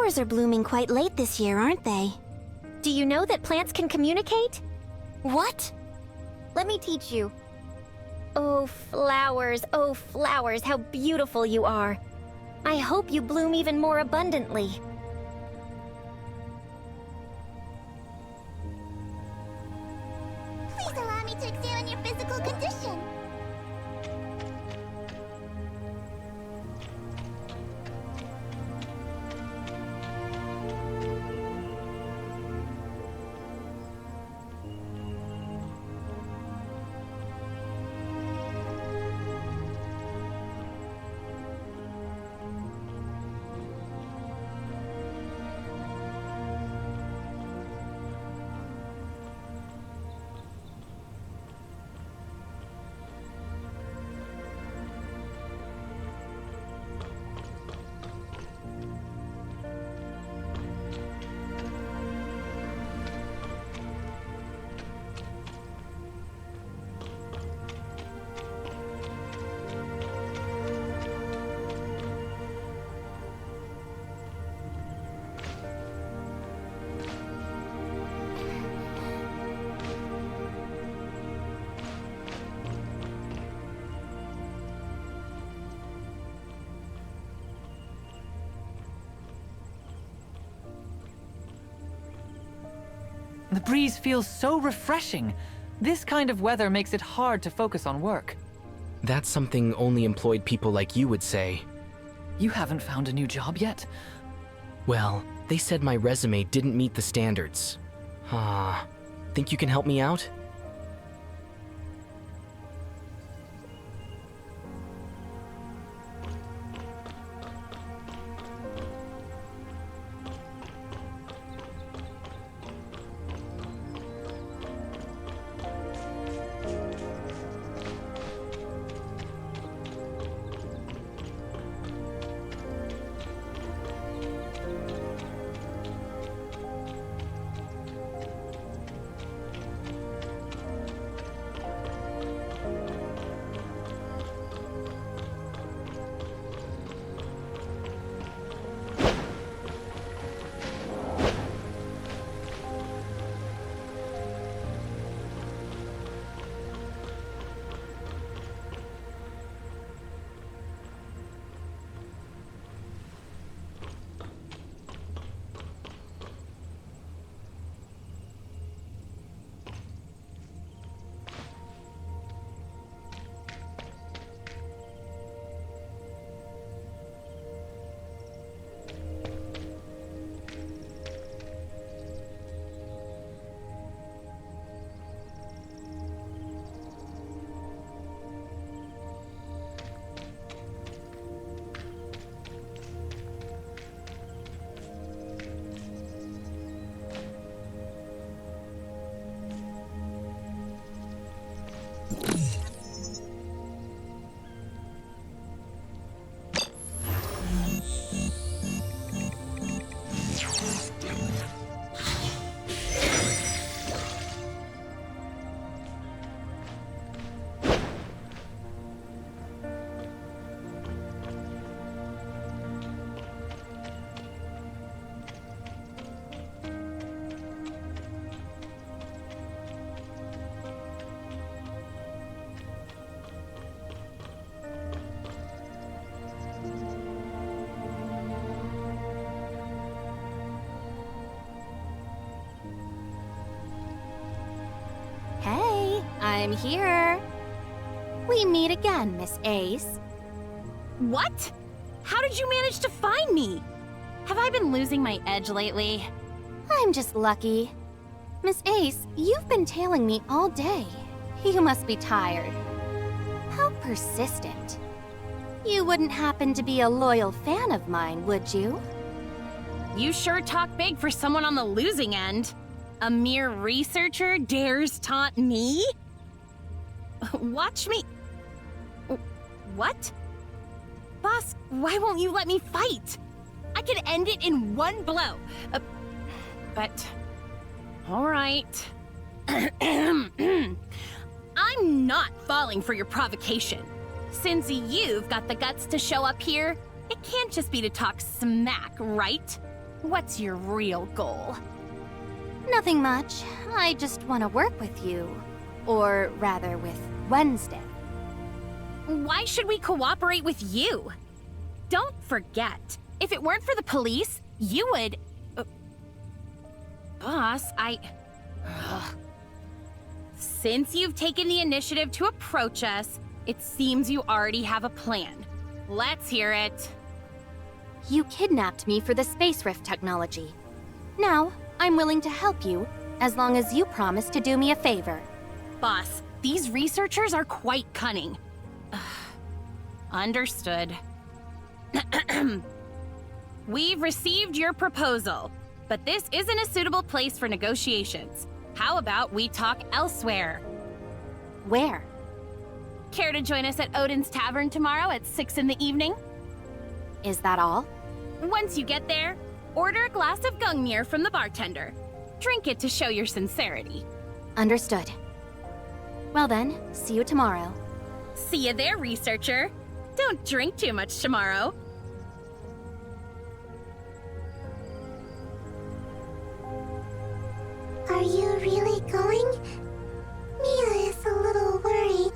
flowers are blooming quite late this year, aren't they? Do you know that plants can communicate? What? Let me teach you. Oh, flowers, how beautiful you are. I hope you bloom even more abundantly. Please allow me to examine your physical condition. The breeze feels so refreshing. This kind of weather makes it hard to focus on work. That's something only employed people like you would say. You haven't found a new job yet? Well, they said my resume didn't meet the standards. Think you can help me out? I'm here. We meet again, Miss Ace. What? How did you manage to find me? Have I been losing my edge lately? I'm just lucky. Miss Ace, you've been tailing me all day. You must be tired. How persistent. You wouldn't happen to be a loyal fan of mine, would you? You sure talk big for someone on the losing end. A mere researcher dares taunt me? Watch me... What? Boss, why won't you let me fight? I could end it in one blow. But... Alright. I'm not falling for your provocation. Since you've got the guts to show up here, it can't just be to talk smack, right? What's your real goal? Nothing much. I just want to work with you. Or rather, with Wednesday. Why should we cooperate with you? Don't forget, if it weren't for the police, you would... Boss, Ugh. Since you've taken the initiative to approach us, it seems you already have a plan. Let's hear it. You kidnapped me for the space rift technology. Now, I'm willing to help you, as long as you promise to do me a favor. Boss, these researchers are quite cunning. Understood. We've received your proposal, but this isn't a suitable place for negotiations. How about we talk elsewhere? Where? Care to join us at Odin's Tavern tomorrow at 6 in the evening? Is that all? Once you get there, order a glass of Gungnir from the bartender. Drink it to show your sincerity. Understood. Well then, see you tomorrow. See you there, researcher. Don't drink too much tomorrow. Are you really going? Mia is a little worried.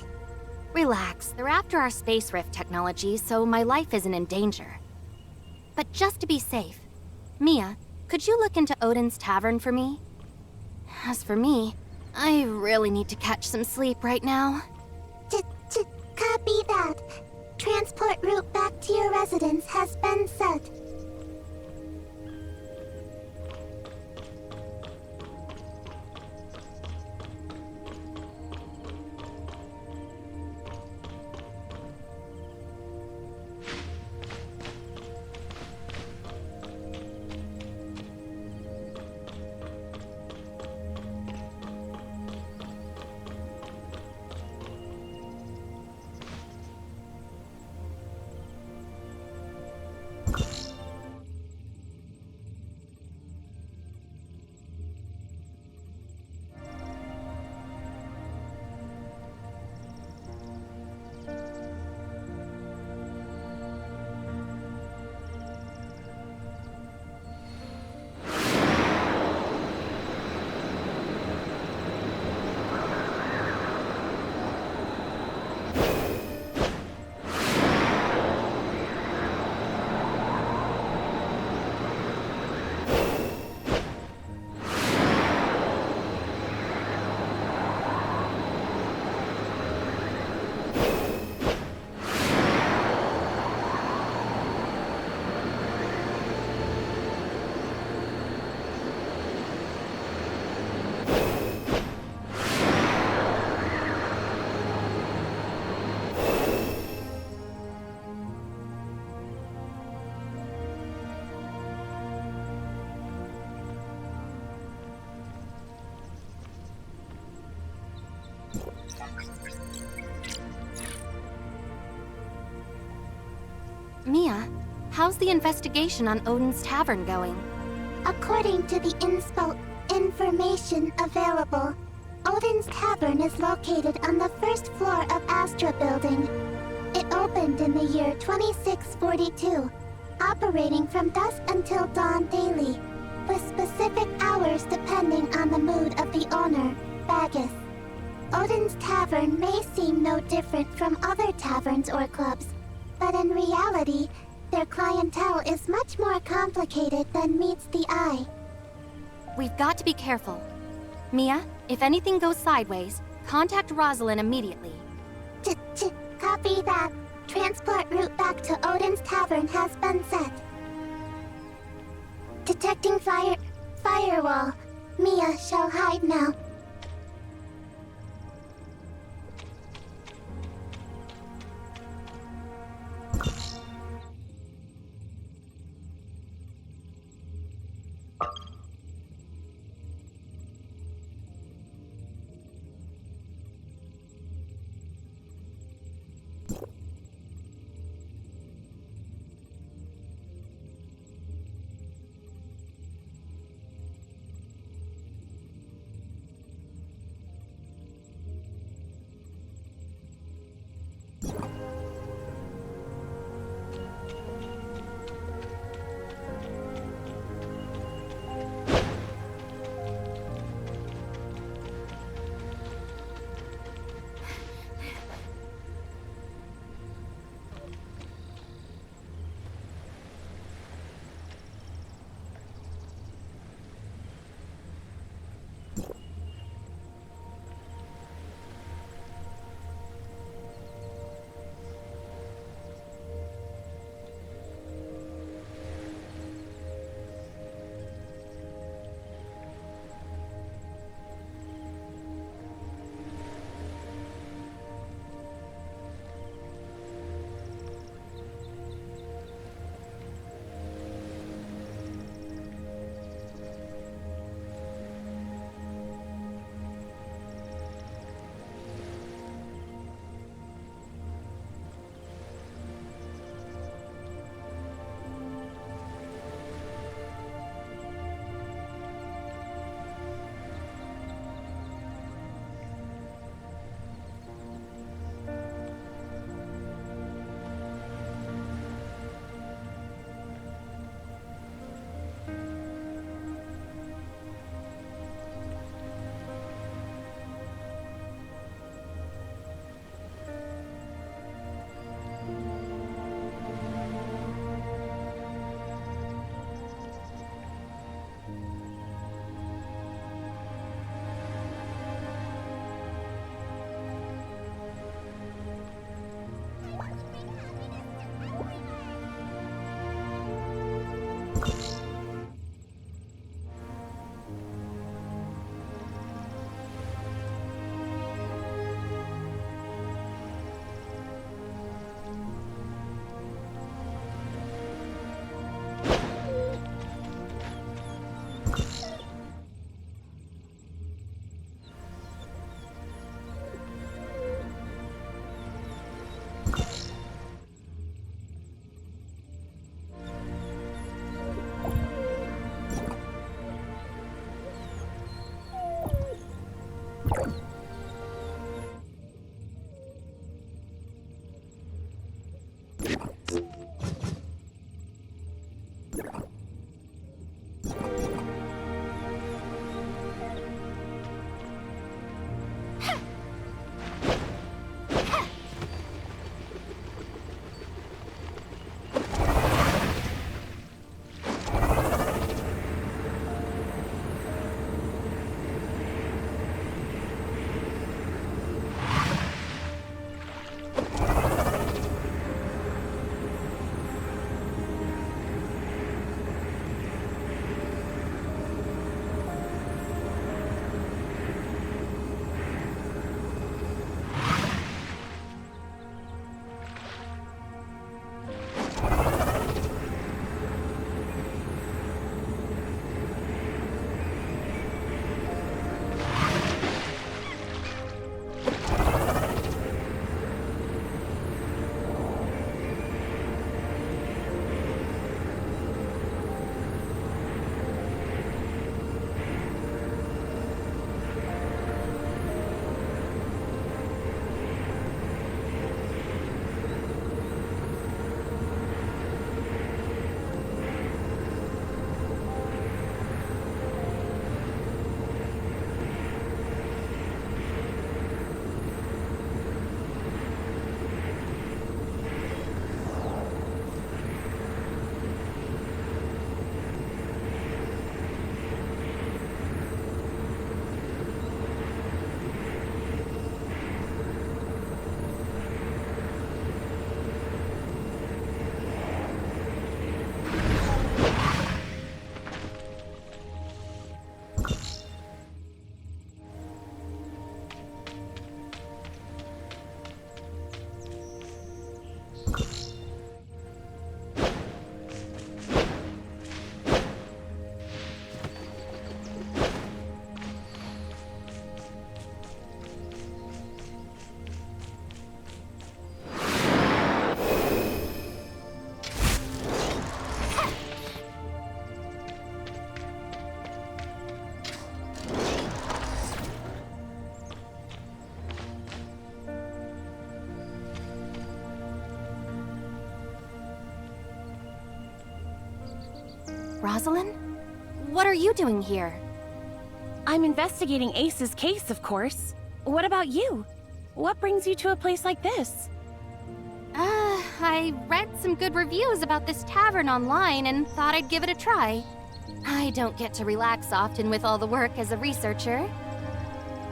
Relax, they're after our space rift technology, so my life isn't in danger. But just to be safe, Mia, could you look into Odin's Tavern for me? As for me, I really need to catch some sleep right now. Copy that. Transport route back to your residence has been set. Mia, how's the investigation on Odin's Tavern going? According to the inspo information available, Odin's Tavern is located on the first floor of Astra Building. It opened in the year 2642, operating from dusk until dawn daily, with specific hours depending on the mood of the owner, Bagus. Odin's Tavern may seem no different from other taverns or clubs, but in reality, their clientele is much more complicated than meets the eye. We've got to be careful. Mia, if anything goes sideways, contact Rosalind immediately. Copy that. Transport route back to Odin's Tavern has been set. Detecting firewall. Mia shall hide now. Rosalind? What are you doing here? I'm investigating Ace's case, of course. What about you? What brings you to a place like this? I read some good reviews about this tavern online and thought I'd give it a try. I don't get to relax often with all the work as a researcher.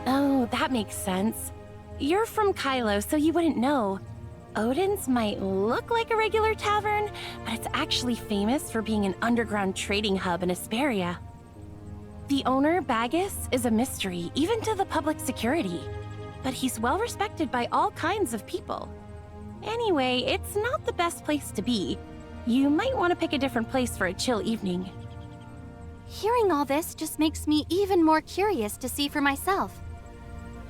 Oh, that makes sense. You're from Kylo, so you wouldn't know. Odin's might look like a regular tavern, but it's actually famous for being an underground trading hub in Asperia. The owner, Bagus, is a mystery, even to the public security. But he's well respected by all kinds of people. Anyway, it's not the best place to be. You might want to pick a different place for a chill evening. Hearing all this just makes me even more curious to see for myself.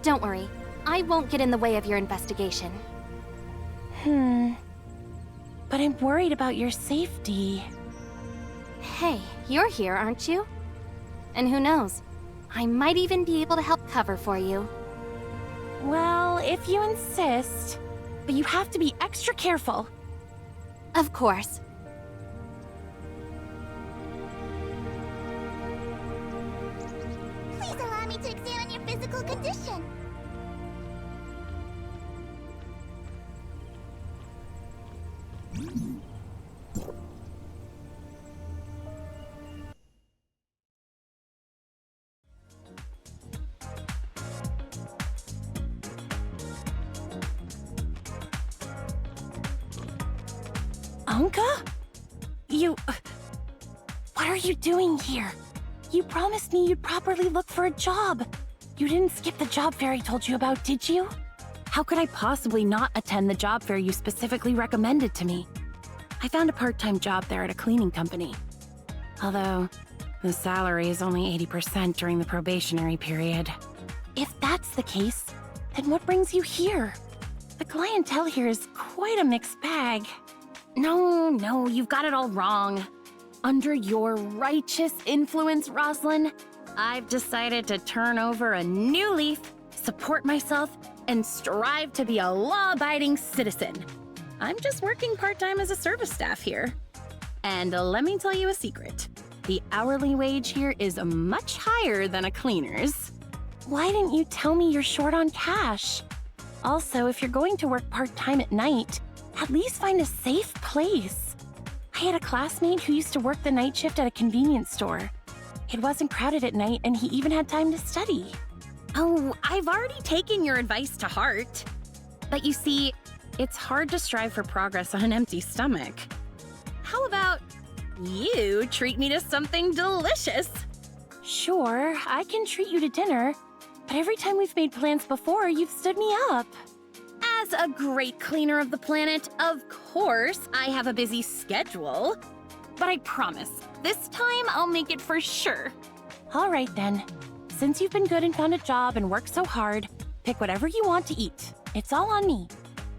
Don't worry, I won't get in the way of your investigation. But I'm worried about your safety. Hey, you're here, aren't you? And who knows, I might even be able to help cover for you. Well, if you insist. But you have to be extra careful. Of course. Please allow me to examine your physical condition. Anka? What are you doing here? You promised me you'd properly look for a job. You didn't skip the job fair I told you about, did you? How could I possibly not attend the job fair you specifically recommended to me? I found a part-time job there at a cleaning company. Although, The salary is only 80% during the probationary period. If that's the case, then what brings you here? The clientele here is quite a mixed bag. No, you've got it all wrong. Under your righteous influence, Roslyn, I've decided to turn over a new leaf, support myself, and strive to be a law-abiding citizen. I'm just working part-time as a service staff here. And let me tell you a secret. The hourly wage here is much higher than a cleaner's. Why didn't you tell me you're short on cash? Also, if you're going to work part-time at night, at least find a safe place. I had a classmate who used to work the night shift at a convenience store. It wasn't crowded at night, and he even had time to study. Oh, I've already taken your advice to heart. But you see, it's hard to strive for progress on an empty stomach. How about you treat me to something delicious? Sure, I can treat you to dinner, but every time we've made plans before, you've stood me up. As a great cleaner of the planet, of course, I have a busy schedule. But I promise, this time I'll make it for sure. All right then. Since you've been good and found a job and worked so hard, pick whatever you want to eat. It's all on me.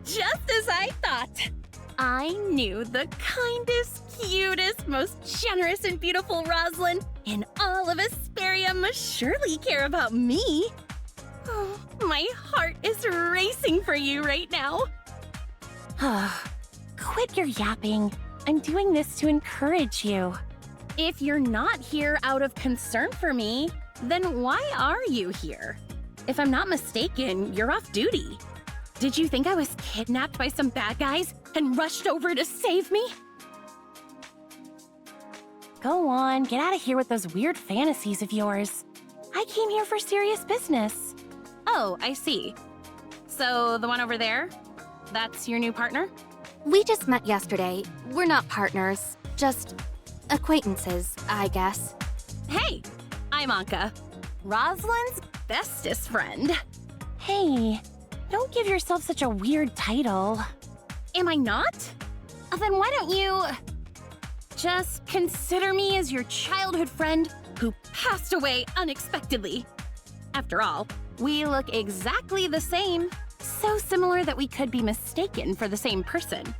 Just as I thought. I knew the kindest, cutest, most generous and beautiful Roslyn in all of Asperia must surely care about me. Oh, my heart is racing for you right now. Quit your yapping. I'm doing this to encourage you. If you're not here out of concern for me, then why are you here? If I'm not mistaken, you're off duty. Did you think I was kidnapped by some bad guys and rushed over to save me? Go on, get out of here with those weird fantasies of yours. I came here for serious business. Oh, I see. So the one over there, that's your new partner? We just met yesterday. We're not partners, just acquaintances, I guess. Hey, I'm Anka, Roslyn's bestest friend. Hey, don't give yourself such a weird title. Am I not? Then why don't you just consider me as your childhood friend who passed away unexpectedly? After all, we look exactly the same, so similar that we could be mistaken for the same person.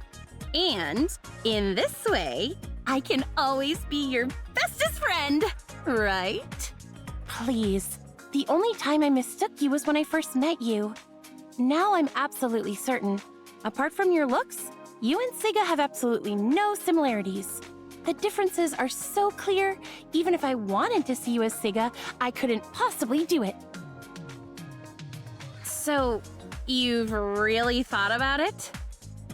And in this way, I can always be your bestest friend, right? Please, the only time I mistook you was when I first met you. Now I'm absolutely certain. Apart from your looks, you and Siga have absolutely no similarities. The differences are so clear, even if I wanted to see you as Siga, I couldn't possibly do it. So, you've really thought about it?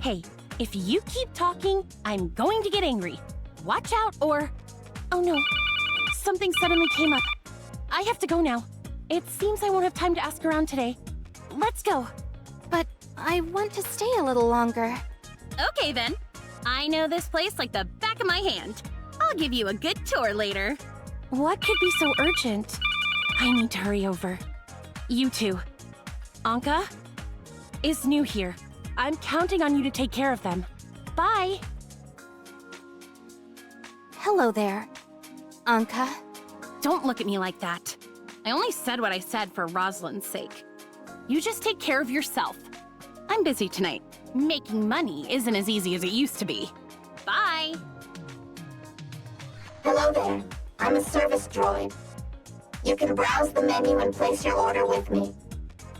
Hey, if you keep talking, I'm going to get angry. Watch out or... Oh no, something suddenly came up. I have to go now. It seems I won't have time to ask around today. Let's go. But I want to stay a little longer. Okay then. I know this place like the back of my hand. I'll give you a good tour later. What could be so urgent? I need to hurry over. You too. Anka is new here. I'm counting on you to take care of them. Bye. Hello there, Anka. Don't look at me like that. I only said what I said for Roslyn's sake. You just take care of yourself. I'm busy tonight. Making money isn't as easy as it used to be. Bye! Hello there. I'm a service droid. You can browse the menu and place your order with me.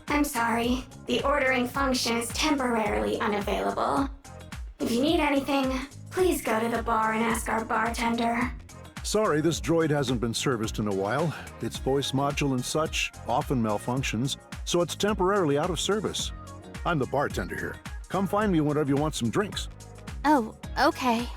I'm sorry. The ordering function is temporarily unavailable. If you need anything, please go to the bar and ask our bartender. Sorry, this droid hasn't been serviced in a while. Its voice module and such often malfunctions, so it's temporarily out of service. I'm the bartender here. Come find me whenever you want some drinks. Oh, okay.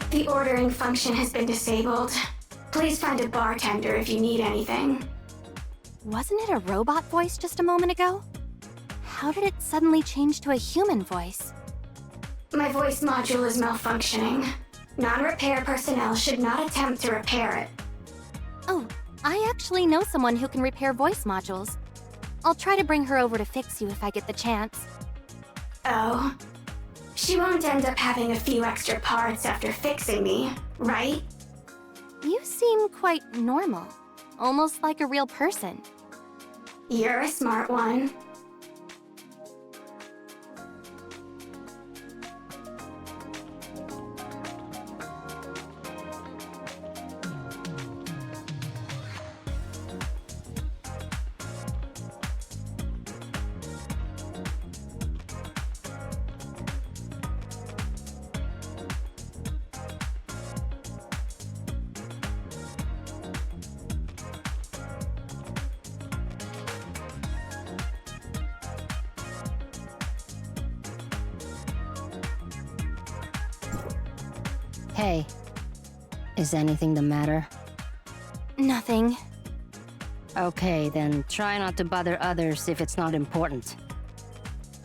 The ordering function has been disabled. Please find a bartender if you need anything. Wasn't it a robot voice just a moment ago? How did it suddenly change to a human voice? My voice module is malfunctioning. Non-repair personnel should not attempt to repair it. Oh, I actually know someone who can repair voice modules. I'll try to bring her over to fix you if I get the chance. Oh. She won't end up having a few extra parts after fixing me, right? You seem quite normal. Almost like a real person. You're a smart one. Hey, is anything the matter? Nothing. Okay, then try not to bother others if it's not important.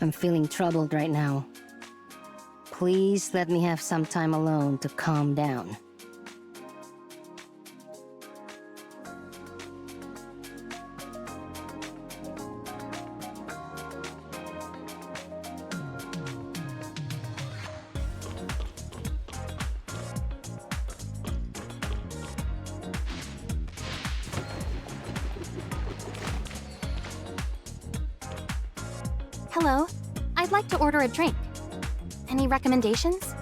I'm feeling troubled right now. Please let me have some time alone to calm down. Hello. I'd like to order a drink. Any recommendations?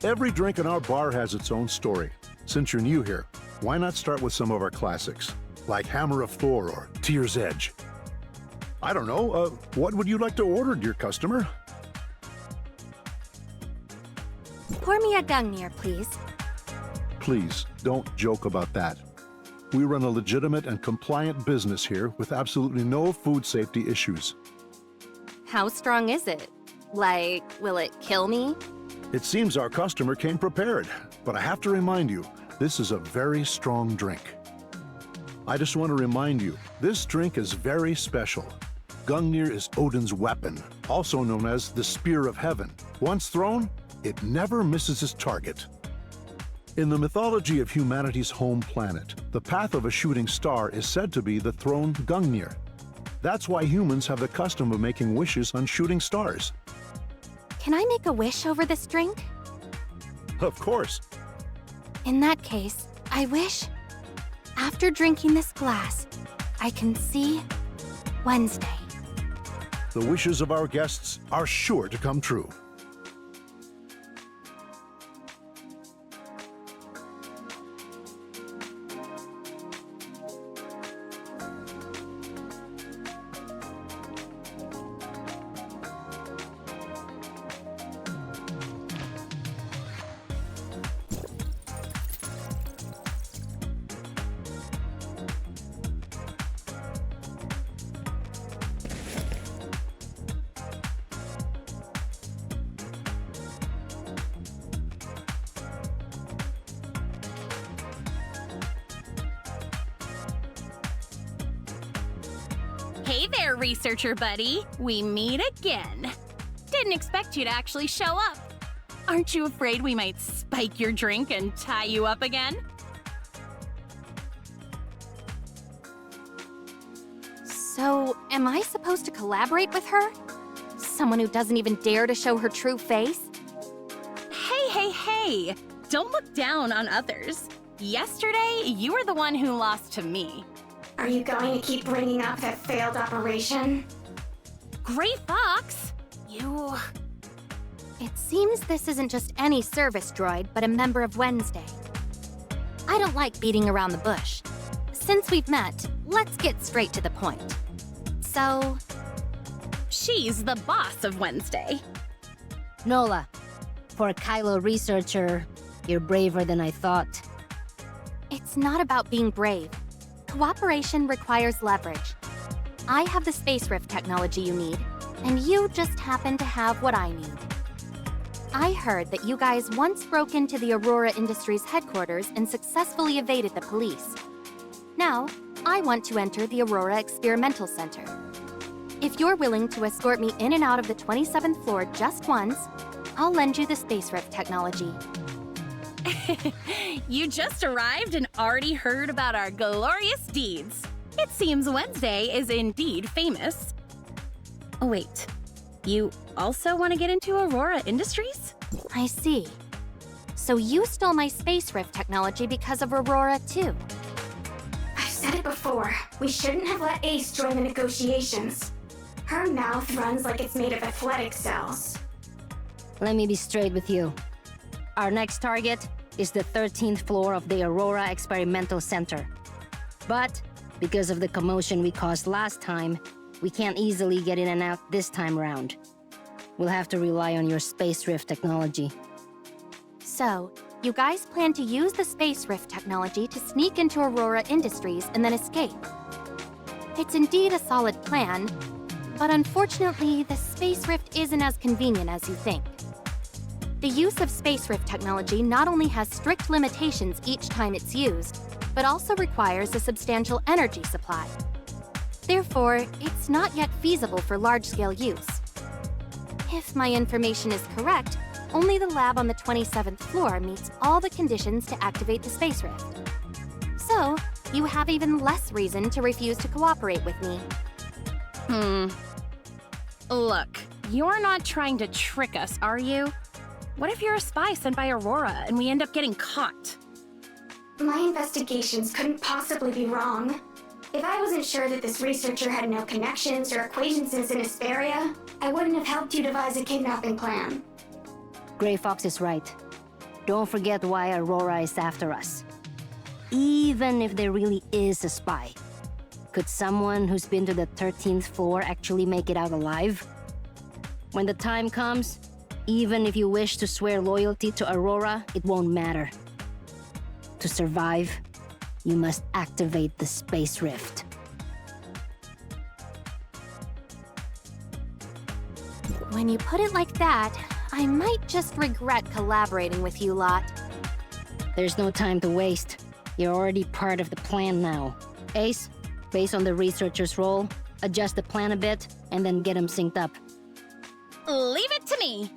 Every drink in our bar has its own story. Since you're new here, why not start with some of our classics, like Hammer of Thor or Tear's Edge? I don't know, what would you like to order, dear customer? Pour me a Gungnir, please. Please, don't joke about that. We run a legitimate and compliant business here with absolutely no food safety issues. How strong is it? Like, will it kill me? It seems our customer came prepared, but I have to remind you, this is a very strong drink. I just want to remind you, this drink is very special. Gungnir is Odin's weapon, also known as the Spear of Heaven. Once thrown, it never misses its target. In the mythology of humanity's home planet, the path of a shooting star is said to be the thrown Gungnir. That's why humans have the custom of making wishes on shooting stars. Can I make a wish over this drink? Of course. In that case, I wish, after drinking this glass, I can see Wednesday. The wishes of our guests are sure to come true. Hey there, researcher buddy. We meet again. Didn't expect you to actually show up. Aren't you afraid we might spike your drink and tie you up again? So, am I supposed to collaborate with her? Someone who doesn't even dare to show her true face? Hey! Don't look down on others. Yesterday, you were the one who lost to me. Are you going to keep bringing up that failed operation? Gray Fox! You... It seems this isn't just any service droid, but a member of Wednesday. I don't like beating around the bush. Since we've met, let's get straight to the point. So... She's the boss of Wednesday. Nola, for a Kylo researcher, you're braver than I thought. It's not about being brave. Cooperation requires leverage. I have the space rift technology you need, and you just happen to have what I need. I heard that you guys once broke into the Aurora Industries headquarters and successfully evaded the police. Now, I want to enter the Aurora Experimental Center. If you're willing to escort me in and out of the 27th floor just once, I'll lend you the space rift technology. You just arrived and already heard about our glorious deeds. It seems Wednesday is indeed famous. Oh wait, you also want to get into Aurora Industries? I see. So you stole my space rift technology because of Aurora too. I've said it before. We shouldn't have let Ace join the negotiations. Her mouth runs like it's made of athletic cells. Let me be straight with you. Our next target is the 13th floor of the Aurora Experimental Center. But because of the commotion we caused last time, we can't easily get in and out this time around. We'll have to rely on your space rift technology. So, you guys plan to use the space rift technology to sneak into Aurora Industries and then escape. It's indeed a solid plan, but unfortunately, the space rift isn't as convenient as you think. The use of space rift technology not only has strict limitations each time it's used, but also requires a substantial energy supply. Therefore, it's not yet feasible for large-scale use. If my information is correct, only the lab on the 27th floor meets all the conditions to activate the space rift. So, you have even less reason to refuse to cooperate with me. Look, you're not trying to trick us, are you? What if you're a spy sent by Aurora and we end up getting caught? My investigations couldn't possibly be wrong. If I wasn't sure that this researcher had no connections or acquaintances in Hesperia, I wouldn't have helped you devise a kidnapping plan. Grey Fox is right. Don't forget why Aurora is after us. Even if there really is a spy, could someone who's been to the 13th floor actually make it out alive? When the time comes, even if you wish to swear loyalty to Aurora, it won't matter. To survive, you must activate the space rift. When you put it like that, I might just regret collaborating with you lot. There's no time to waste. You're already part of the plan now. Ace, based on the researcher's role, adjust the plan a bit, and then get him synced up. Leave it to me!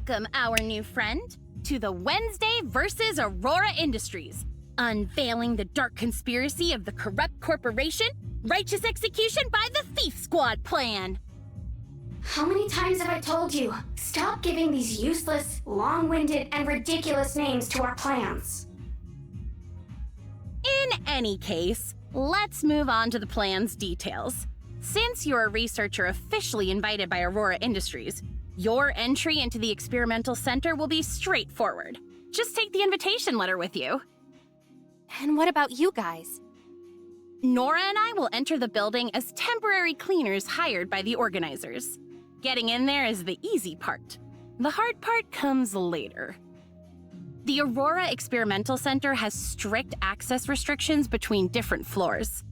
Welcome, our new friend, to the Wednesday versus Aurora Industries, unveiling the dark conspiracy of the corrupt corporation, righteous execution by the Thief Squad plan. How many times have I told you? Stop giving these useless, long-winded, and ridiculous names to our plans. In any case, let's move on to the plan's details. Since you're a researcher officially invited by Aurora Industries, your entry into the experimental center will be straightforward. Just take the invitation letter with you. And what about you guys? Nora and I will enter the building as temporary cleaners hired by the organizers. Getting in there is the easy part. The hard part comes later. The Aurora Experimental Center has strict access restrictions between different floors.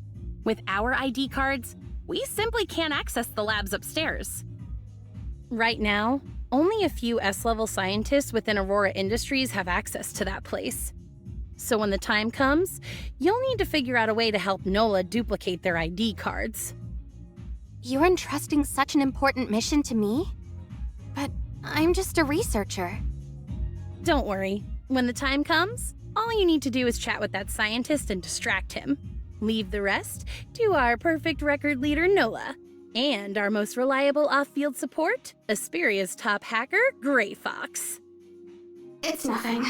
With our ID cards, we simply can't access the labs upstairs. Right now, only a few S-level scientists within Aurora Industries have access to that place. So when the time comes, you'll need to figure out a way to help NOLA duplicate their ID cards. You're entrusting such an important mission to me? But I'm just a researcher. Don't worry. When the time comes, all you need to do is chat with that scientist and distract him. Leave the rest to our perfect record leader, NOLA. And our most reliable off-field support, Hesperia's top hacker, Grey Fox. It's nothing.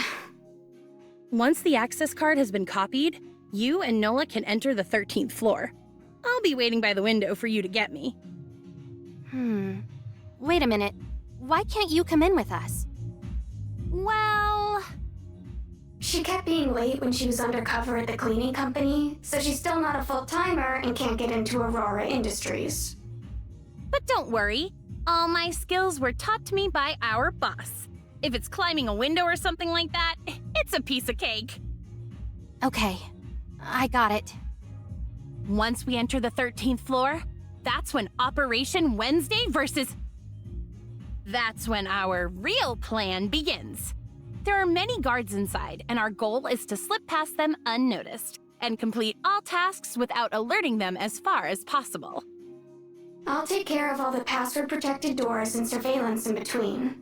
Once the access card has been copied, you and NOLA can enter the 13th floor. I'll be waiting by the window for you to get me. Wait a minute. Why can't you come in with us? Well... She kept being late when she was undercover at the cleaning company, so she's still not a full-timer and can't get into Aurora Industries. But don't worry. All my skills were taught to me by our boss. If it's climbing a window or something like that, it's a piece of cake. Okay, I got it. Once we enter the 13th floor, that's when Operation Wednesday versus... That's when our real plan begins. There are many guards inside, and our goal is to slip past them unnoticed and complete all tasks without alerting them as far as possible. I'll take care of all the password-protected doors and surveillance in between.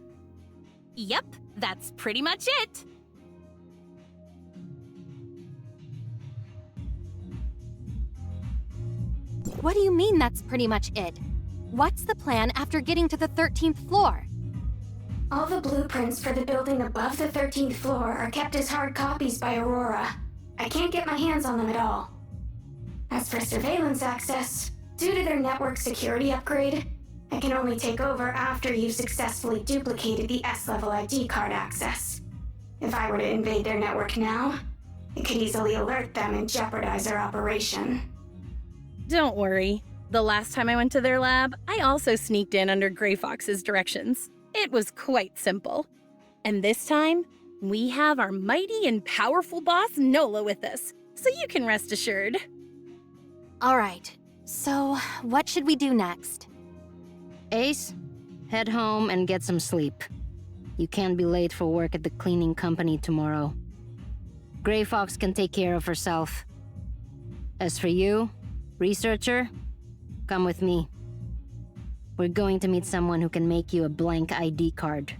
Yep, that's pretty much it. What do you mean that's pretty much it? What's the plan after getting to the 13th floor? All the blueprints for the building above the 13th floor are kept as hard copies by Aurora. I can't get my hands on them at all. As for surveillance access, due to their network security upgrade, I can only take over after you've successfully duplicated the S-level ID card access. If I were to invade their network now, it could easily alert them and jeopardize our operation. Don't worry. The last time I went to their lab, I also sneaked in under Grey Fox's directions. It was quite simple. And this time, we have our mighty and powerful boss Nola with us, so you can rest assured. All right, so what should we do next? Ace, head home and get some sleep. You can't be late for work at the cleaning company tomorrow. Grey Fox can take care of herself. As for you, researcher, come with me. We're going to meet someone who can make you a blank ID card.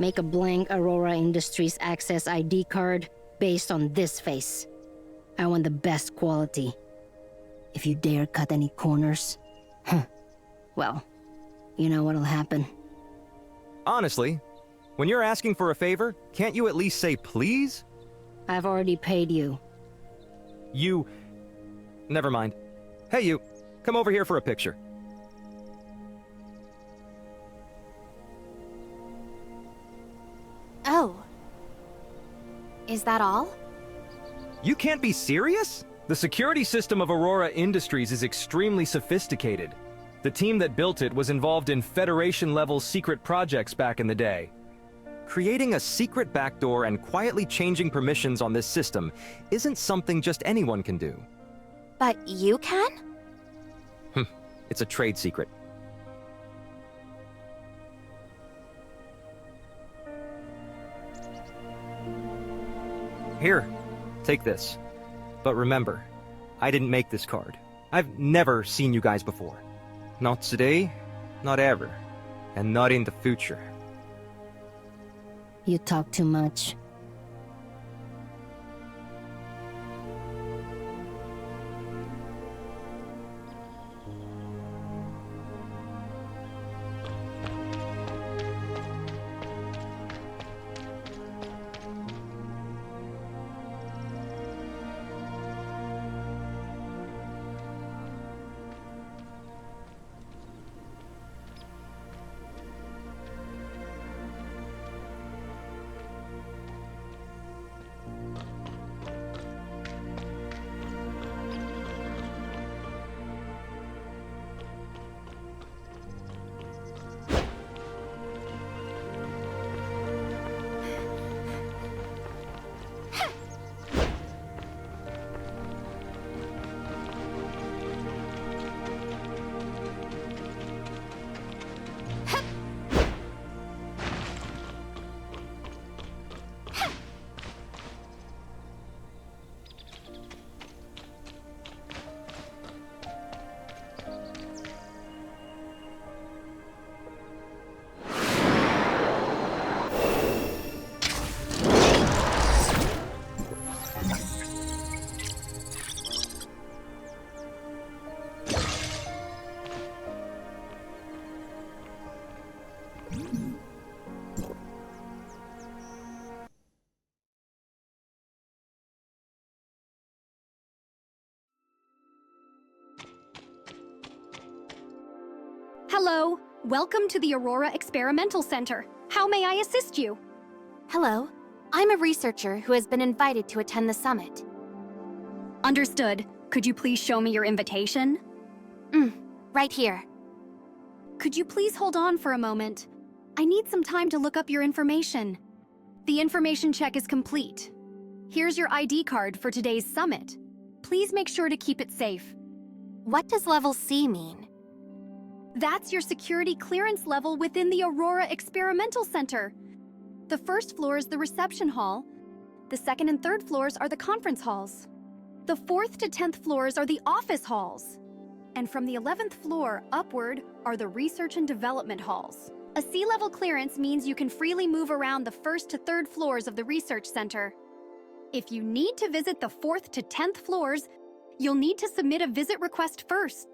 make a blank Aurora Industries access ID card based on this face. I want the best quality. If you dare cut any corners, well, you know what'll happen. Honestly, when you're asking for a favor, can't you at least say please? I've already paid you. You... Never mind. Hey you, come over here for a picture. Oh. Is that all? You can't be serious? The security system of Aurora Industries is extremely sophisticated. The team that built it was involved in Federation-level secret projects back in the day. Creating a secret backdoor and quietly changing permissions on this system isn't something just anyone can do. But you can? It's a trade secret. Here, take this. But remember, I didn't make this card. I've never seen you guys before. Not today, not ever, and not in the future. You talk too much. Hello, welcome to the Aurora Experimental Center. How may I assist you? Hello. I'm a researcher who has been invited to attend the summit. Understood. Could you please show me your invitation? Right here. Could you please hold on for a moment? I need some time to look up your information. The information check is complete. Here's your ID card for today's summit. Please make sure to keep it safe. What does level C mean? That's your security clearance level within the Aurora Experimental Center. The first floor is the reception hall. The second and third floors are the conference halls. The 4th to 10th floors are the office halls. And from the 11th floor upward are the research and development halls. A C-level clearance means you can freely move around the 1st to 3rd floors of the research center. If you need to visit the 4th to 10th floors, you'll need to submit a visit request first.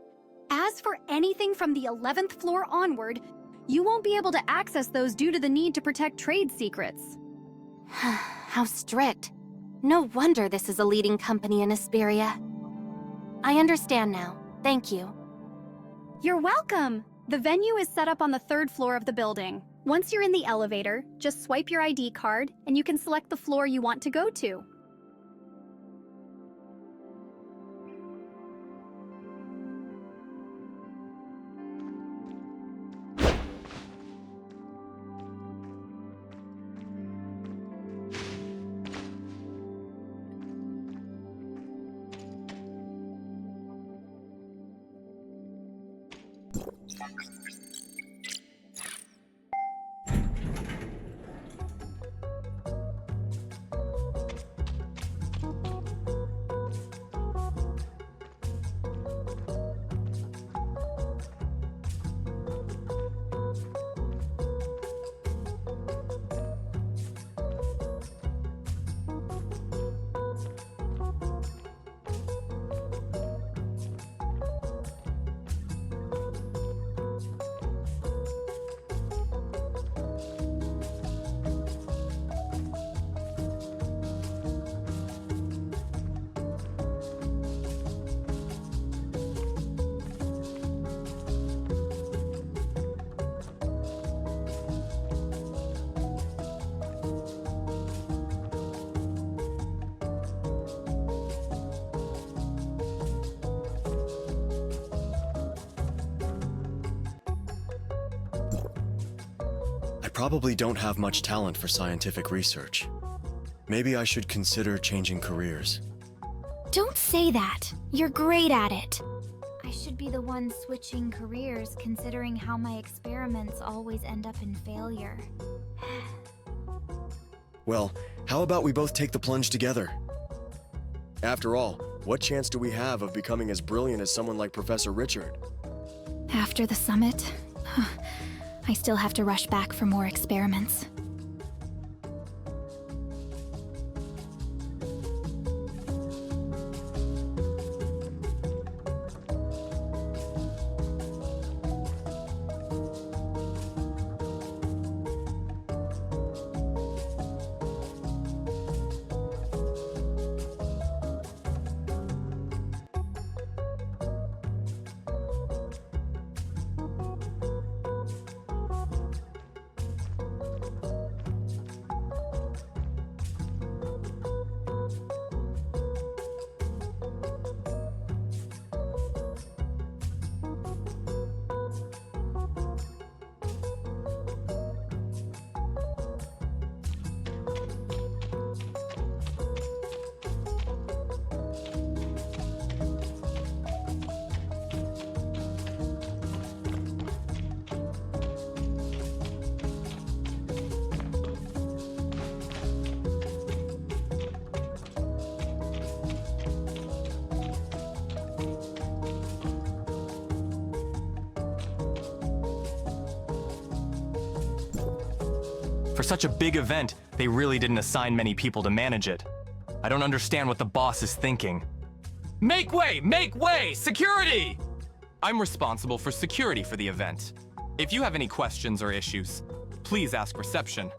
As for anything from the 11th floor onward, you won't be able to access those due to the need to protect trade secrets. How strict. No wonder this is a leading company in Asperia. I understand now. Thank you. You're welcome! The venue is set up on the 3rd floor of the building. Once you're in the elevator, just swipe your ID card and you can select the floor you want to go to. probably don't have much talent for scientific research. Maybe I should consider changing careers. Don't say that. You're great at it. I should be the one switching careers, considering how my experiments always end up in failure. Well, how about we both take the plunge together? After all, what chance do we have of becoming as brilliant as someone like Professor Richard? After the summit, I still have to rush back for more experiments. For such a big event, they really didn't assign many people to manage it. I don't understand what the boss is thinking. Make way! Make way! Security! I'm responsible for security for the event. If you have any questions or issues, please ask reception.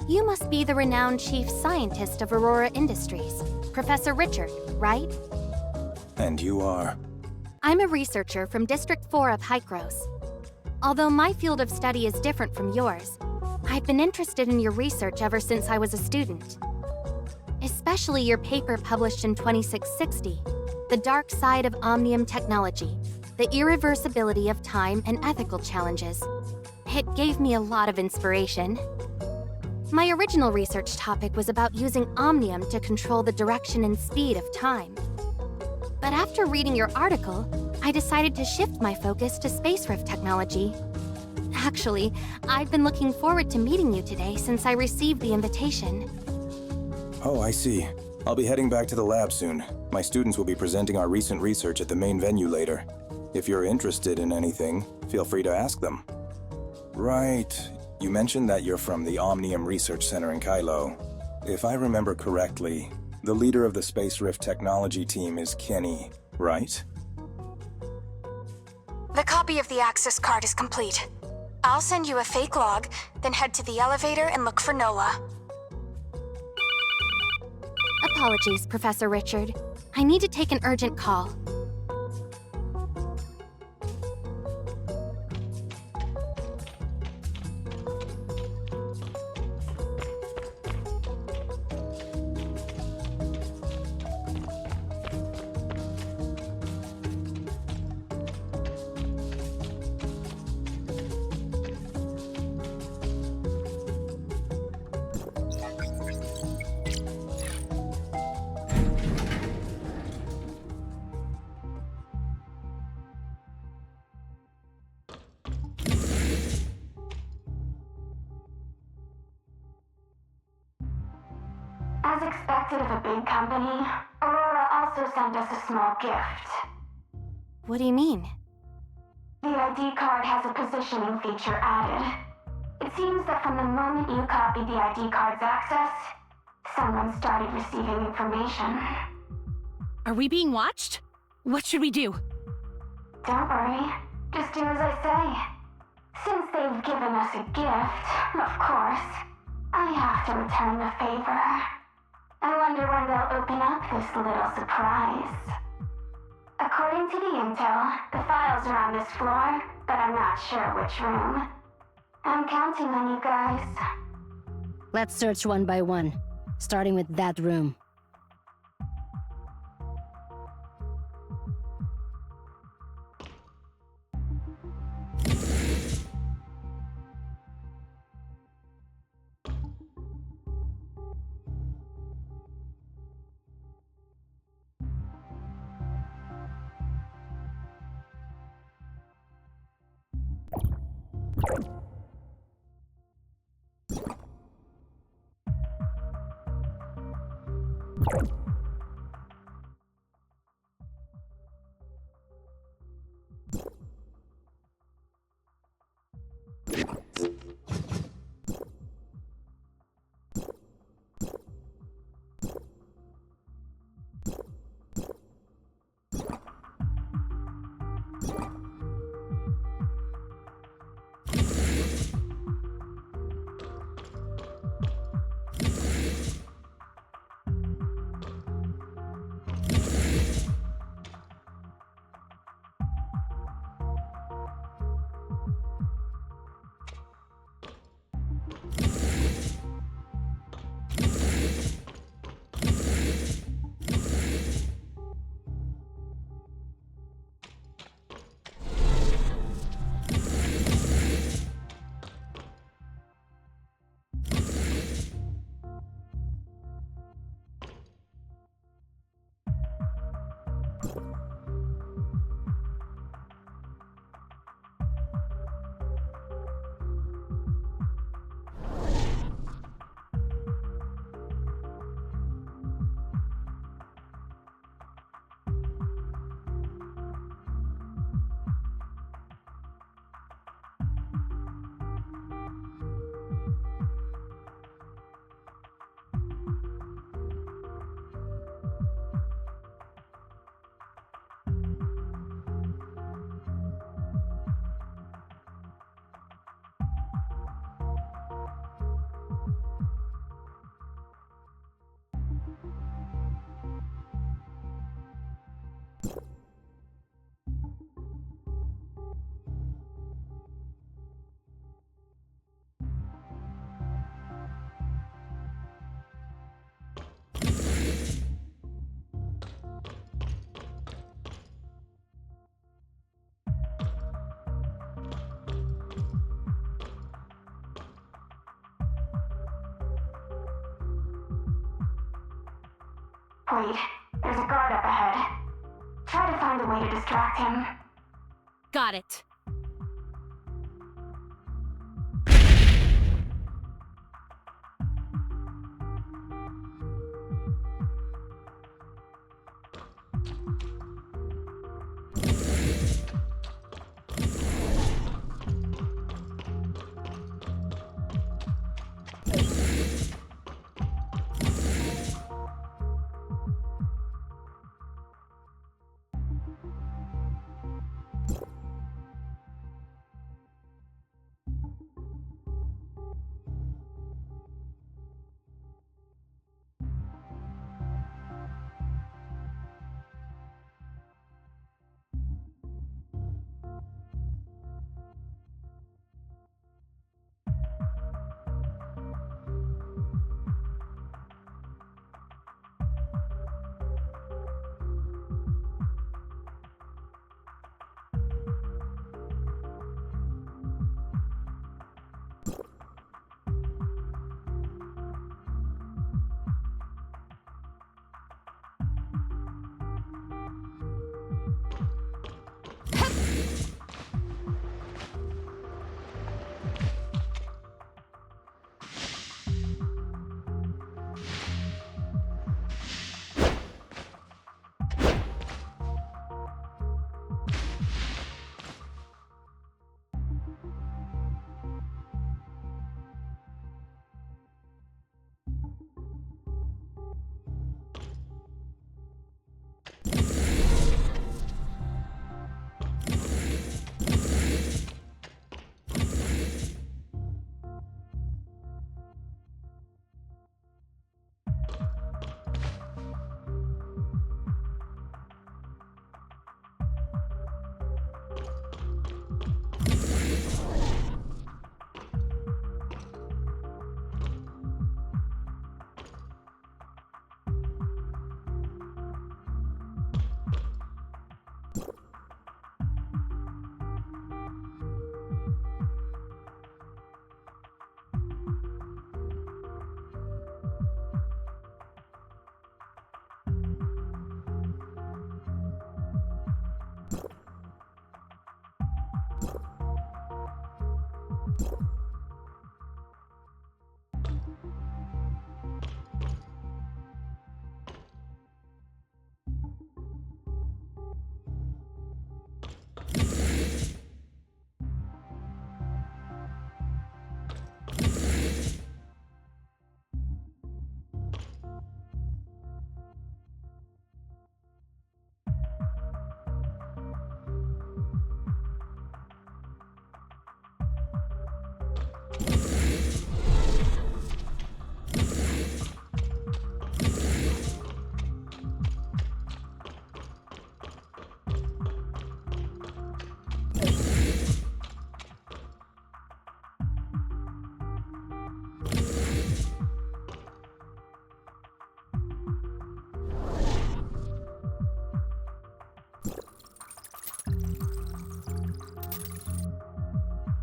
You must be the renowned chief scientist of Aurora Industries, Professor Richard, right? And you are? I'm a researcher from District 4 of Hykros. Although my field of study is different from yours, I've been interested in your research ever since I was a student. Especially your paper published in 2660, The Dark Side of Omnium Technology, The Irreversibility of Time and Ethical Challenges. It gave me a lot of inspiration. My original research topic was about using Omnium to control the direction and speed of time. But after reading your article, I decided to shift my focus to space rift technology. Actually, I've been looking forward to meeting you today since I received the invitation. Oh, I see. I'll be heading back to the lab soon. My students will be presenting our recent research at the main venue later. If you're interested in anything, feel free to ask them. Right. You mentioned that you're from the Omnium Research Center in Kylo. If I remember correctly, the leader of the Space Rift Technology team is Kenny, right? The copy of the access card is complete. I'll send you a fake log, then head to the elevator and look for Nola. Apologies, Professor Richard. I need to take an urgent call. As expected of a big company, Aurora also sent us a small gift. What do you mean? The ID card has a positioning feature added. It seems that from the moment you copied the ID card's access, someone started receiving information. Are we being watched? What should we do? Don't worry. Just do as I say. Since they've given us a gift, of course, I have to return the favor. I wonder when they'll open up this little surprise. According to the intel, the files are on this floor, but I'm not sure which room. I'm counting on you guys. Let's search one by one, starting with that room. Wait, there's a guard up ahead. Try to find a way to distract him. Got it.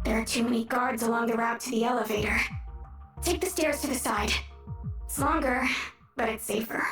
There are too many guards along the route to the elevator. Take the stairs to the side. It's longer, but it's safer.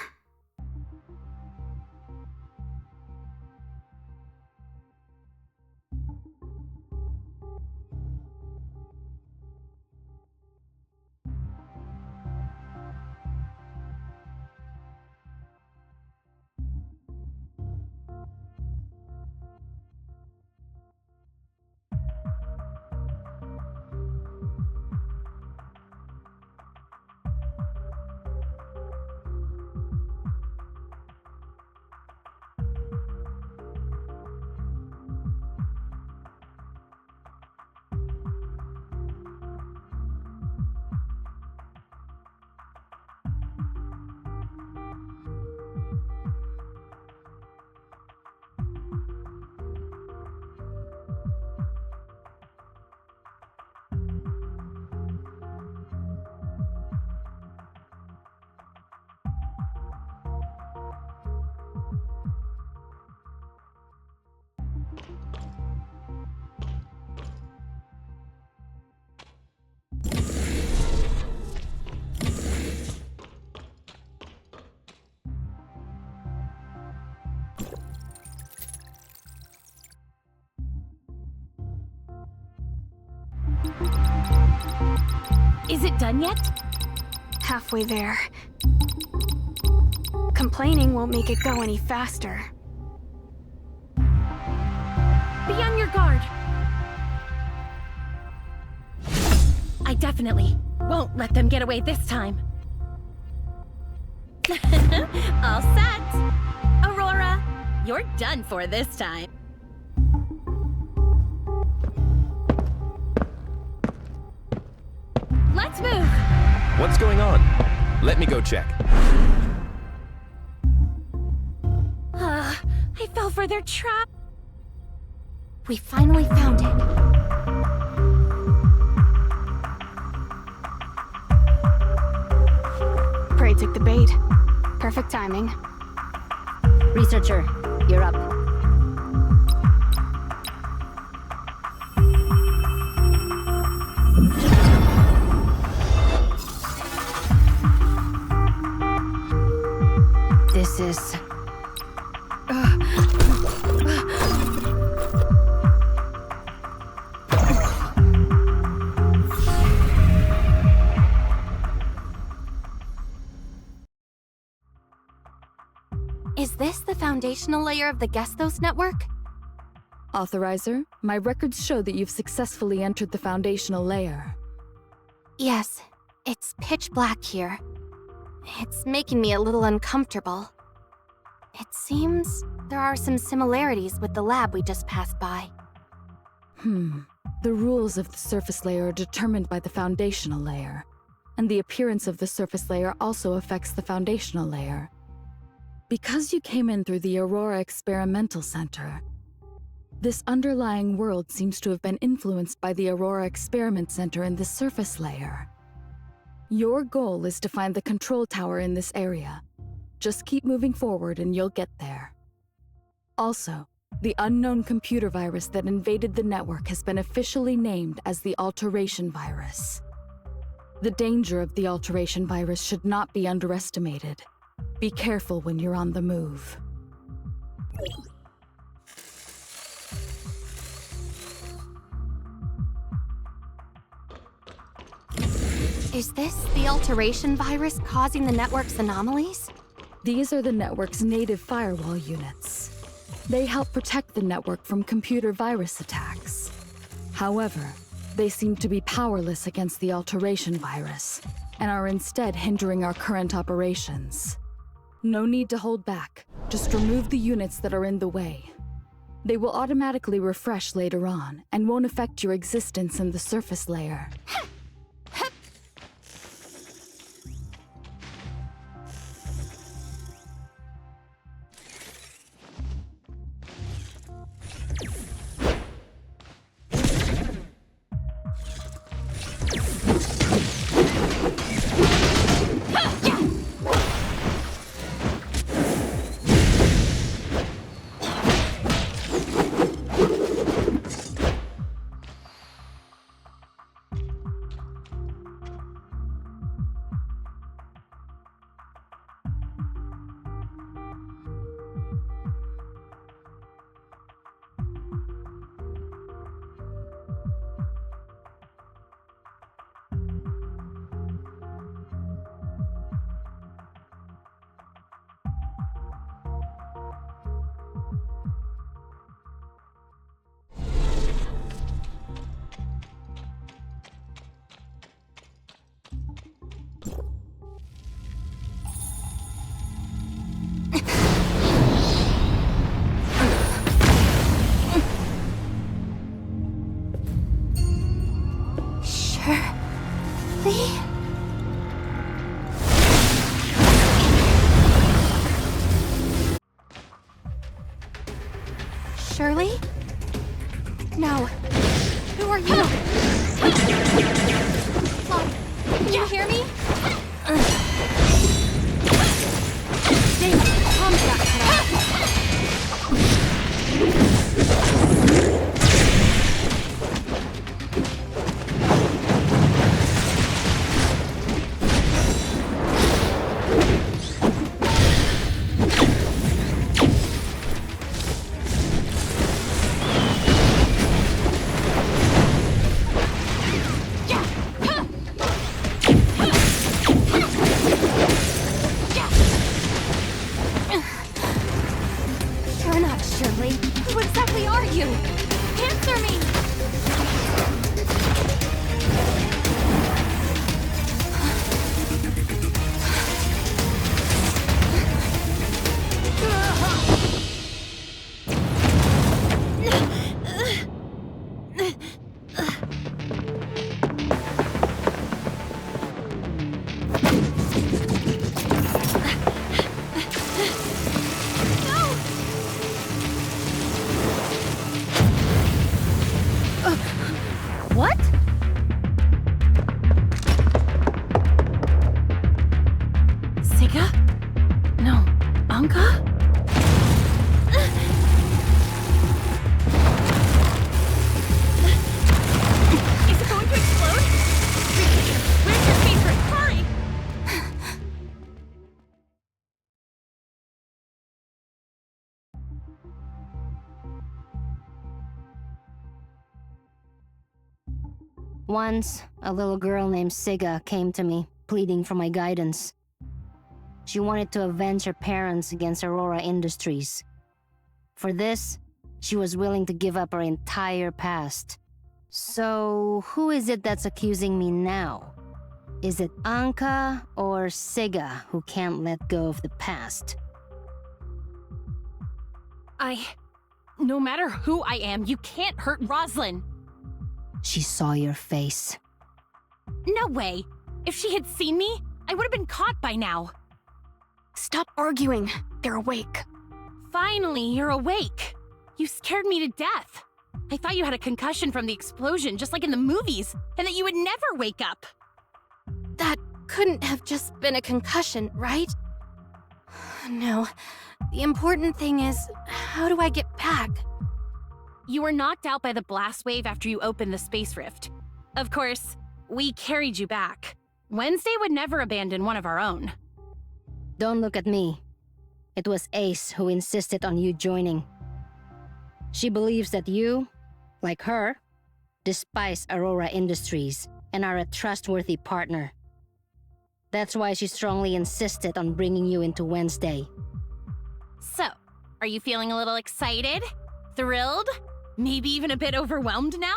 Is it done yet? Halfway there. Complaining won't make it go any faster. Be on your guard. I definitely won't let them get away this time. All set. Aurora, you're done for this time. Let's move! What's going on? Let me go check. I fell for their trap. We finally found it. Prey took the bait. Perfect timing. Researcher, you're up. This is... Is this the foundational layer of the Gesthos Network? Authorizer, my records show that you've successfully entered the foundational layer. Yes, it's pitch black here. It's making me a little uncomfortable. It seems there are some similarities with the lab we just passed by. The rules of the surface layer are determined by the foundational layer, and the appearance of the surface layer also affects the foundational layer. Because you came in through the Aurora Experimental Center, this underlying world seems to have been influenced by the Aurora Experiment Center in the surface layer. Your goal is to find the control tower in this area. Just keep moving forward and you'll get there. Also, the unknown computer virus that invaded the network has been officially named as the Alteration Virus. The danger of the Alteration Virus should not be underestimated. Be careful when you're on the move. Is this the alteration virus causing the network's anomalies? These are the network's native firewall units. They help protect the network from computer virus attacks. However, they seem to be powerless against the alteration virus, and are instead hindering our current operations. No need to hold back. Just remove the units that are in the way. They will automatically refresh later on, and won't affect your existence in the surface layer. Shirli? No. Who are you? Mom, can you hear me? Dang, Tom's got cut off. Once, a little girl named Siga came to me, pleading for my guidance. She wanted to avenge her parents against Aurora Industries. For this, she was willing to give up her entire past. So, who is it that's accusing me now? Is it Anka or Siga who can't let go of the past? No matter who I am, you can't hurt Roslyn. She saw your face. No way. If she had seen me, I would have been caught by now. Stop arguing. They're awake. Finally, you're awake. You scared me to death. I thought you had a concussion from the explosion, just like in the movies, and that you would never wake up. That couldn't have just been a concussion, right? No. The important thing is, how do I get back? You were knocked out by the blast wave after you opened the space rift. Of course, we carried you back. Wednesday would never abandon one of our own. Don't look at me. It was Ace who insisted on you joining. She believes that you, like her, despise Aurora Industries and are a trustworthy partner. That's why she strongly insisted on bringing you into Wednesday. So, are you feeling a little excited? Thrilled? Maybe even a bit overwhelmed now?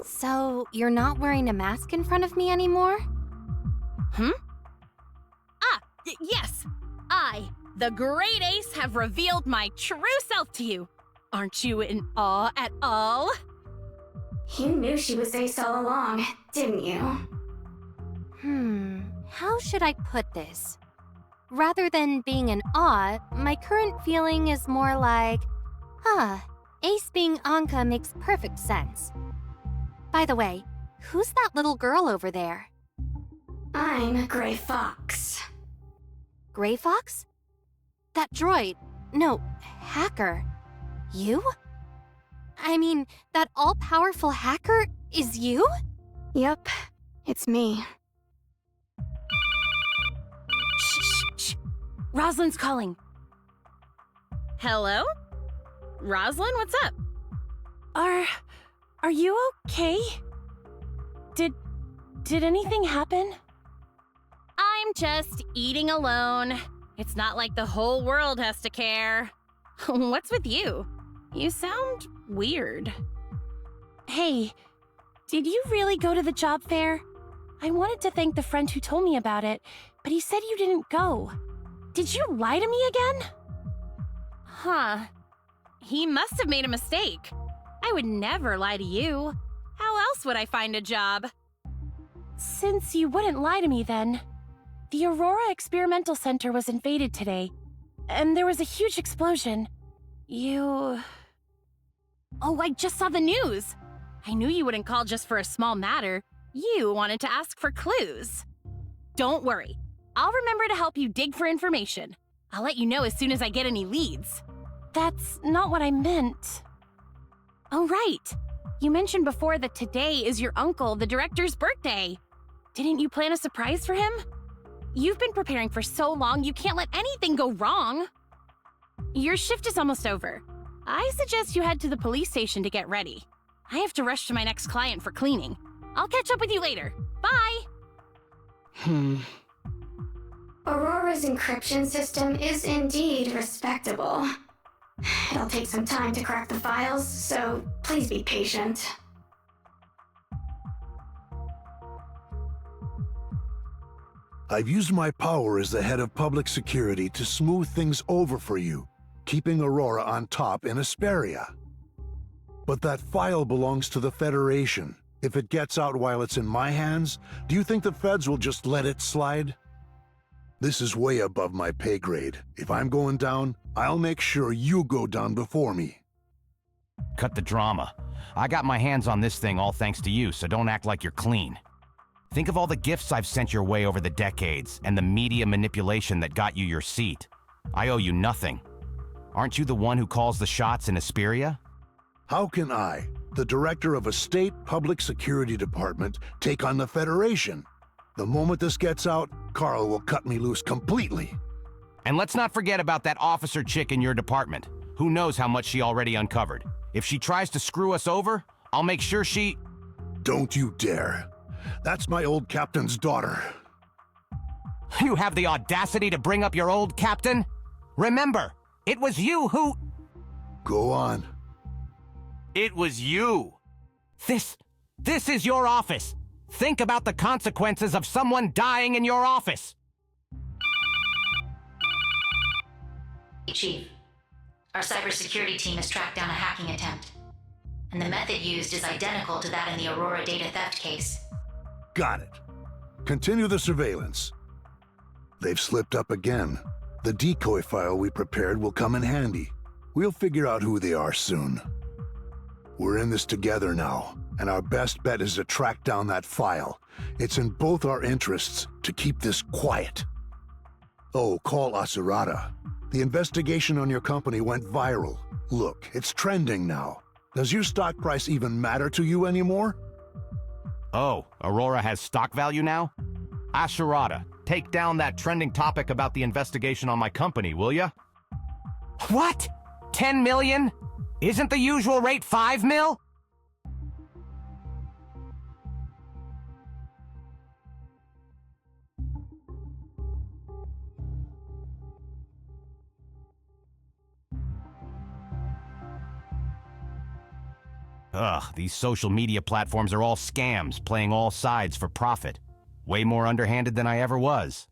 So, you're not wearing a mask in front of me anymore? Yes! I, the Great Ace, have revealed my true self to you. Aren't you in awe at all? You knew she was Ace all along, didn't you? How should I put this? Rather than being in awe, my current feeling is more like, Ace being Anka makes perfect sense. By the way, who's that little girl over there? I'm a Gray Fox. Gray Fox? That droid. No, hacker. You? I mean, that all-powerful hacker is you? Yep, it's me. Shh. Rosalind's calling. Hello? Rosalind, what's up? Are you okay? Did anything happen? I'm just eating alone. It's not like the whole world has to care. What's with you? You sound weird. Hey, did you really go to the job fair? I wanted to thank the friend who told me about it, but he said you didn't go. Did you lie to me again? He must have made a mistake. I would never lie to you. How else would I find a job? Since you wouldn't lie to me then, the Aurora Experimental Center was invaded today, and there was a huge explosion. Oh, I just saw the news. I knew you wouldn't call just for a small matter. You wanted to ask for clues. Don't worry. I'll remember to help you dig for information. I'll let you know as soon as I get any leads. That's not what I meant. Oh, right. You mentioned before that today is your uncle, the director's birthday. Didn't you plan a surprise for him? You've been preparing for so long, you can't let anything go wrong. Your shift is almost over. I suggest you head to the police station to get ready. I have to rush to my next client for cleaning. I'll catch up with you later. Bye! Aurora's encryption system is indeed respectable. It'll take some time to crack the files, so please be patient. I've used my power as the head of public security to smooth things over for you, keeping Aurora on top in Asperia. But that file belongs to the Federation. If it gets out while it's in my hands, do you think the feds will just let it slide? This is way above my pay grade. If I'm going down, I'll make sure you go down before me. Cut the drama. I got my hands on this thing all thanks to you, so don't act like you're clean. Think of all the gifts I've sent your way over the decades, and the media manipulation that got you your seat. I owe you nothing. Aren't you the one who calls the shots in Asperia? How can I, the director of a state public security department, take on the Federation? The moment this gets out, Carl will cut me loose completely. And let's not forget about that officer chick in your department. Who knows how much she already uncovered? If she tries to screw us over, I'll make sure she... Don't you dare. That's my old captain's daughter. You have the audacity to bring up your old captain? Remember, it was you who... Go on. It was you. This is your office. Think about the consequences of someone dying in your office. Chief, our cybersecurity team has tracked down a hacking attempt, and the method used is identical to that in the Aurora data theft case. Got it. Continue the surveillance. They've slipped up again. The decoy file we prepared will come in handy. We'll figure out who they are soon. We're in this together now, and our best bet is to track down that file. It's in both our interests to keep this quiet. Oh, call Asurata. The investigation on your company went viral. Look, it's trending now. Does your stock price even matter to you anymore? Oh, Aurora has stock value now? Asurata, take down that trending topic about the investigation on my company, will ya? What? 10 million? Isn't the usual rate 5 mil? Ugh, these social media platforms are all scams, playing all sides for profit. Way more underhanded than I ever was.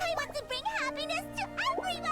I want to bring happiness to everyone!